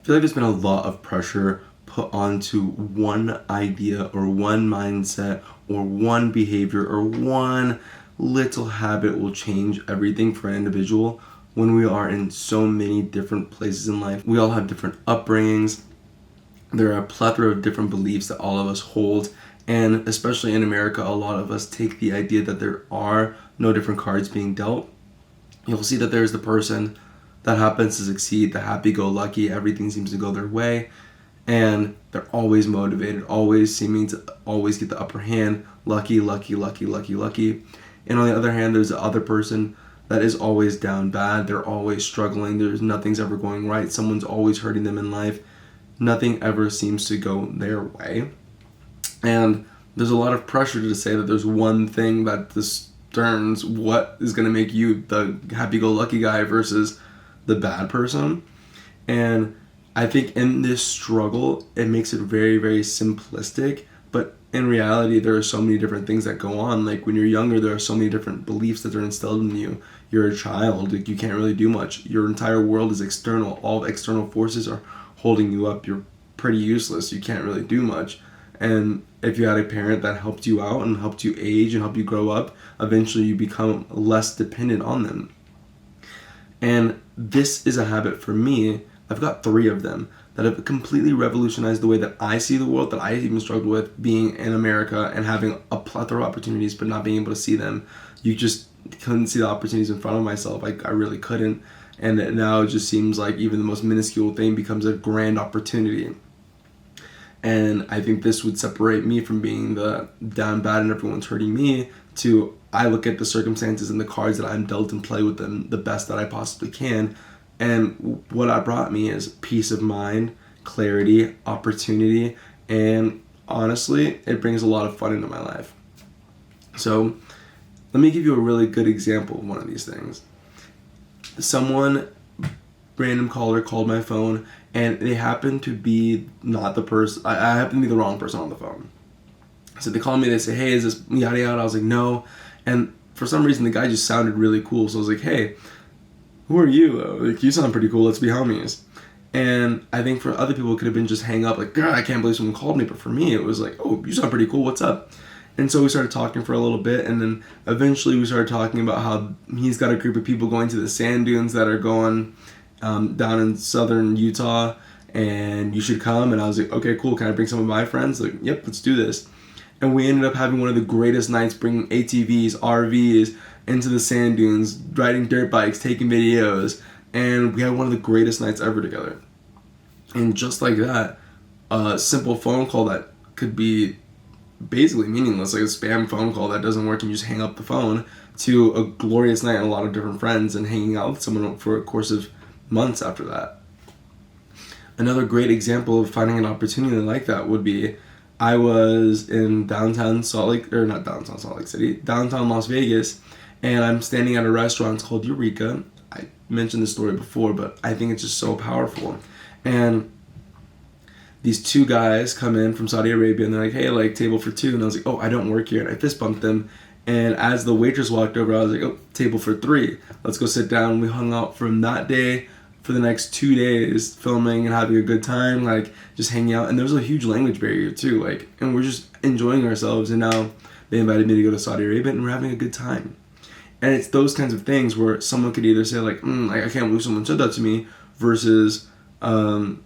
I feel like there's been a lot of pressure put onto one idea or one mindset or one behavior or one little habit will change everything for an individual when we are in so many different places in life. We all have different upbringings. There are a plethora of different beliefs that all of us hold, and especially in America, a lot of us take the idea that there are no different cards being dealt. You'll see that there's the person that happens to succeed, the happy-go-lucky, everything seems to go their way, and they're always motivated, always seeming to always get the upper hand, lucky, lucky, lucky, lucky, lucky. And on the other hand, there's the other person that is always down bad, they're always struggling, nothing's ever going right, someone's always hurting them in life, nothing ever seems to go their way. And there's a lot of pressure to say that there's one thing that discerns what is going to make you the happy-go-lucky guy versus the bad person. And I think in this struggle, it makes it very, very simplistic. But in reality, there are so many different things that go on. Like when you're younger, there are so many different beliefs that are instilled in you. You're a child, like you can't really do much. Your entire world is external. All external forces are holding you up. You're pretty useless. You can't really do much. And if you had a parent that helped you out and helped you age and helped you grow up, eventually you become less dependent on them. And this is a habit for me. I've got 3 of them that have completely revolutionized the way that I see the world, that I even struggled with being in America and having a plethora of opportunities but not being able to see them. You just couldn't see the opportunities in front of myself. I really couldn't. And now it just seems like even the most minuscule thing becomes a grand opportunity. And I think this would separate me from being the down bad and everyone's hurting me to I look at the circumstances and the cards that I'm dealt and play with them the best that I possibly can. And what that brought me is peace of mind, clarity, opportunity, and honestly, it brings a lot of fun into my life. So let me give you a really good example of one of these things. Someone, random caller, called my phone, and they happened to be not the person, I happened to be the wrong person on the phone. So they called me, they say, hey, is this yada yada? I was like, no. And for some reason, the guy just sounded really cool. So I was like, hey, who are you? Like, you sound pretty cool. Let's be homies. And I think for other people, it could have been just hang up, like, God, I can't believe someone called me. But for me, it was like, oh, you sound pretty cool. What's up? And so we started talking for a little bit. And then eventually we started talking about how he's got a group of people going to the sand dunes that are going down in southern Utah. And you should come. And I was like, okay, cool. Can I bring some of my friends? Like, yep, let's do this. And we ended up having one of the greatest nights, bringing ATVs, RVs into the sand dunes, riding dirt bikes, taking videos, and we had one of the greatest nights ever together. And just like that, a simple phone call that could be basically meaningless, like a spam phone call that doesn't work and you just hang up the phone, to a glorious night and a lot of different friends and hanging out with someone for a course of months after that. Another great example of finding an opportunity like that would be I was in downtown downtown Las Vegas, and I'm standing at a restaurant called Eureka. I mentioned this story before, but I think it's just so powerful. And these 2 guys come in from Saudi Arabia, and they're like, hey, like, table for 2. And I was like, oh, I don't work here. And I fist bumped them. And as the waitress walked over, I was like, oh, table for 3. Let's go sit down. We hung out from that day for the next 2 days, filming and having a good time, like, just hanging out. And there was a huge language barrier, too. Like, and we're just enjoying ourselves. And now they invited me to go to Saudi Arabia, and we're having a good time. And it's those kinds of things where someone could either say, like, I can't believe someone said that to me, versus an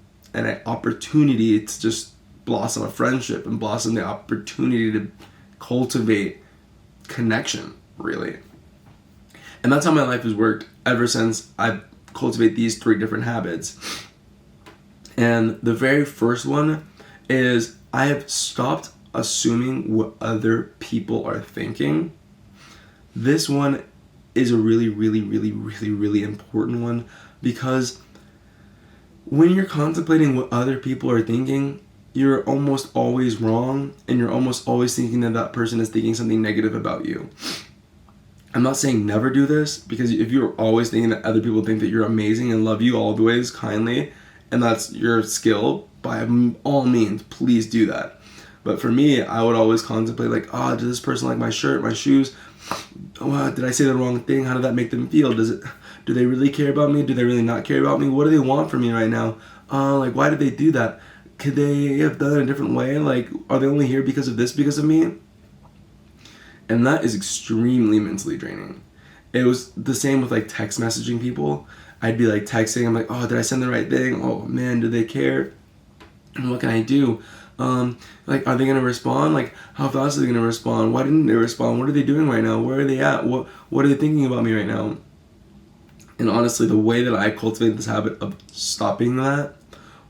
opportunity to just blossom a friendship and blossom the opportunity to cultivate connection, really. And that's how my life has worked ever since I've cultivated these 3 different habits. And the very first one is I have stopped assuming what other people are thinking. This one is a really, really, really, really, really important one, because when you're contemplating what other people are thinking, you're almost always wrong, and you're almost always thinking that that person is thinking something negative about you. I'm not saying never do this, because if you're always thinking that other people think that you're amazing and love you always kindly, and that's your skill, by all means, please do that. But for me, I would always contemplate, like, does this person like my shirt, my shoes? Did I say the wrong thing? How did that make them feel? Do they really care about me? Do they really not care about me? What do they want from me right now? Like, why did they do that? Could they have done it a different way? Like, are they only here because of this, because of me? And that is extremely mentally draining. It was the same with like text messaging people. I'd be like texting, I'm like, oh, did I send the right thing? Oh man, do they care? And what can I do? Like, are they gonna respond? Like, how fast are they gonna respond? Why didn't they respond? What are they doing right now? Where are they at? What are they thinking about me right now? And honestly, the way that I cultivated this habit of stopping that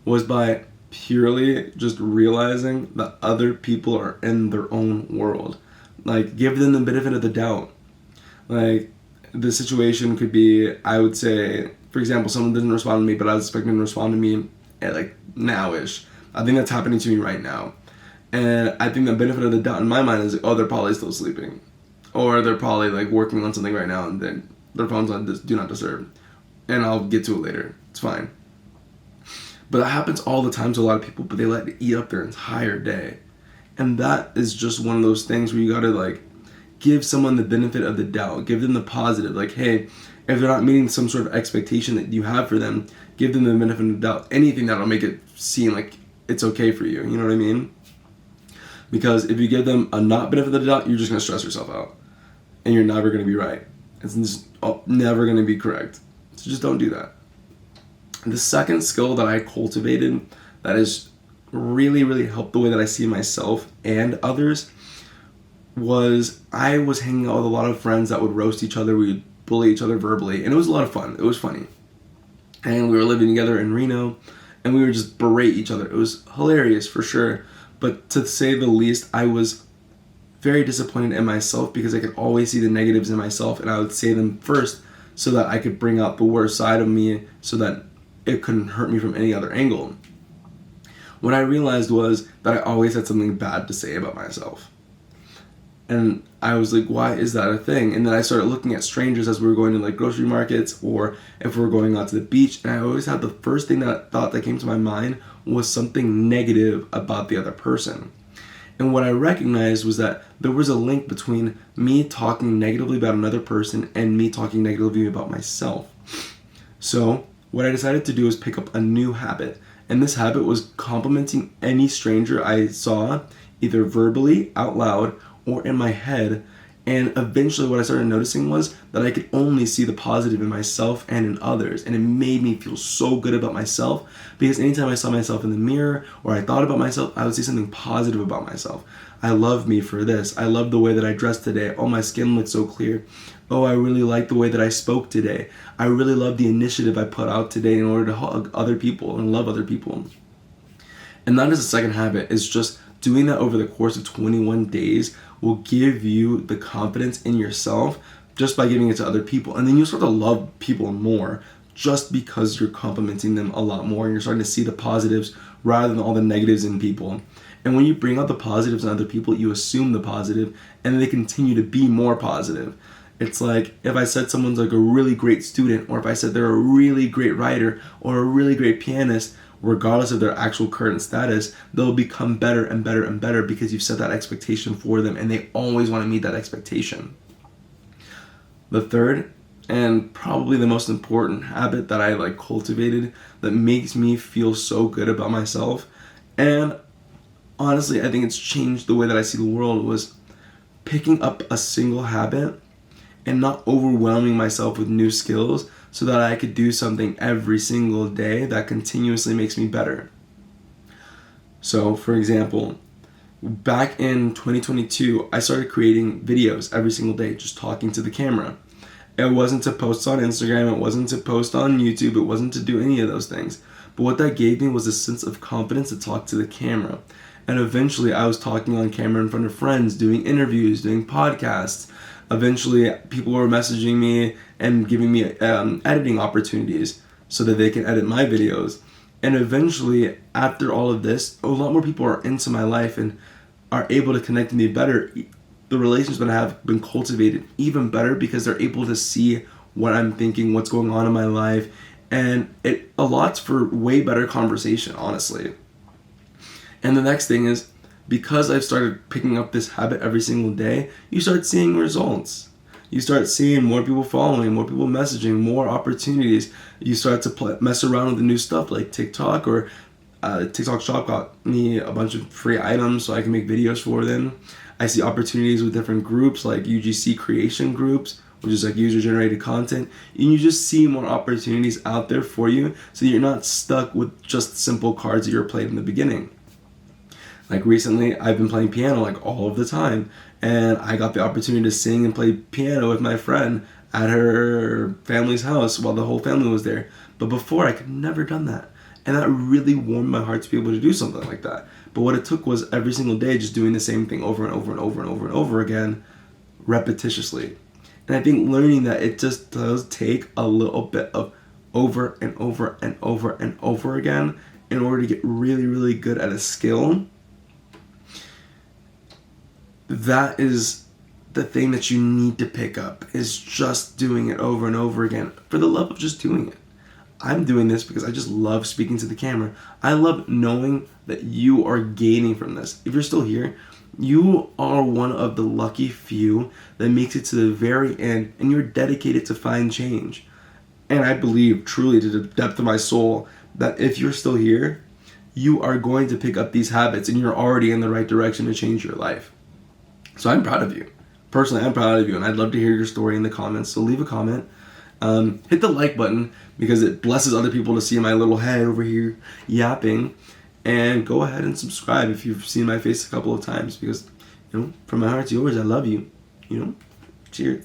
was by purely just realizing that other people are in their own world. Like, give them the benefit of the doubt. Like, the situation could be, I would say, for example, someone didn't respond to me, but I was expecting them to respond to me at like now-ish. I think that's happening to me right now. And I think the benefit of the doubt in my mind is like, oh, they're probably still sleeping. Or they're probably like working on something right now and then their phone's on do not disturb. And I'll get to it later. It's fine. But that happens all the time to a lot of people, but they let it eat up their entire day. And that is just one of those things where you gotta like give someone the benefit of the doubt. Give them the positive. Like, hey, if they're not meeting some sort of expectation that you have for them, give them the benefit of the doubt. Anything that'll make it seem like it's okay for you. You know what I mean? Because if you give them a not benefit of the doubt, you're just gonna stress yourself out. And you're never gonna be right. It's just never gonna be correct. So just don't do that. The second skill that I cultivated that has really, really helped the way that I see myself and others was I was hanging out with a lot of friends that would roast each other. We would bully each other verbally, and it was a lot of fun. It was funny. And we were living together in Reno, and we would just berate each other. It was hilarious for sure. But to say the least, I was very disappointed in myself because I could always see the negatives in myself, and I would say them first so that I could bring out the worst side of me so that it couldn't hurt me from any other angle. What I realized was that I always had something bad to say about myself. And I was like, why is that a thing? And then I started looking at strangers as we were going to like grocery markets or if we were going out to the beach. And I always had the first thing that thought that came to my mind was something negative about the other person. And what I recognized was that there was a link between me talking negatively about another person and me talking negatively about myself. So what I decided to do was pick up a new habit. And this habit was complimenting any stranger I saw, either verbally, out loud, or in my head. And eventually what I started noticing was that I could only see the positive in myself and in others. And it made me feel so good about myself because anytime I saw myself in the mirror or I thought about myself, I would see something positive about myself. I love me for this. I love the way that I dressed today. Oh, my skin looks so clear. Oh, I really like the way that I spoke today. I really love the initiative I put out today in order to hug other people and love other people. And that is the second habit, is just doing that over the course of 21 days will give you the confidence in yourself just by giving it to other people. And then you'll start to love people more just because you're complimenting them a lot more and you're starting to see the positives rather than all the negatives in people. And when you bring out the positives in other people, you assume the positive and they continue to be more positive. It's like if I said someone's like a really great student, or if I said they're a really great writer or a really great pianist, regardless of their actual current status, they'll become better and better and better because you've set that expectation for them and they always want to meet that expectation. The third and probably the most important habit that I like cultivated that makes me feel so good about myself, and honestly I think it's changed the way that I see the world, was picking up a single habit and not overwhelming myself with new skills so that I could do something every single day that continuously makes me better. So, for example, back in 2022, I started creating videos every single day, just talking to the camera. It wasn't to post on Instagram, it wasn't to post on YouTube, it wasn't to do any of those things. But what that gave me was a sense of confidence to talk to the camera. And eventually I was talking on camera in front of friends, doing interviews, doing podcasts. Eventually people were messaging me and giving me editing opportunities so that they can edit my videos. And eventually, after all of this, a lot more people are into my life and are able to connect with me better. The relationships that I have been cultivated even better because they're able to see what I'm thinking, what's going on in my life, and it allots for way better conversation, honestly. And the next thing is, because I've started picking up this habit every single day, you start seeing results. you start seeing more people following, more people messaging, more opportunities. You start to mess around with the new stuff like TikTok, or TikTok Shop got me a bunch of free items so I can make videos for them. I see opportunities with different groups like UGC creation groups, which is like user generated content, and you just see more opportunities out there for you, so you're not stuck with just simple cards that you're played in the beginning. Like recently, I've been playing piano like all of the time, and I got the opportunity to sing and play piano with my friend at her family's house while the whole family was there. But before, I could never done that, and that really warmed my heart to be able to do something like that. But what it took was every single day just doing the same thing over and over and over and over and over again, repetitiously. And I think learning that it just does take a little bit of over and over and over and over again in order to get really, really good at a skill. That is the thing that you need to pick up, is just doing it over and over again for the love of just doing it. I'm doing this because I just love speaking to the camera. I love knowing that you are gaining from this. If you're still here, you are one of the lucky few that makes it to the very end, and you're dedicated to find change. And I believe truly to the depth of my soul that if you're still here, you are going to pick up these habits and you're already in the right direction to change your life. So I'm proud of you. Personally, I'm proud of you, and I'd love to hear your story in the comments. So leave a comment. Hit the like button because it blesses other people to see my little head over here yapping. And go ahead and subscribe if you've seen my face a couple of times, because, from my heart to yours, I love you. Cheers.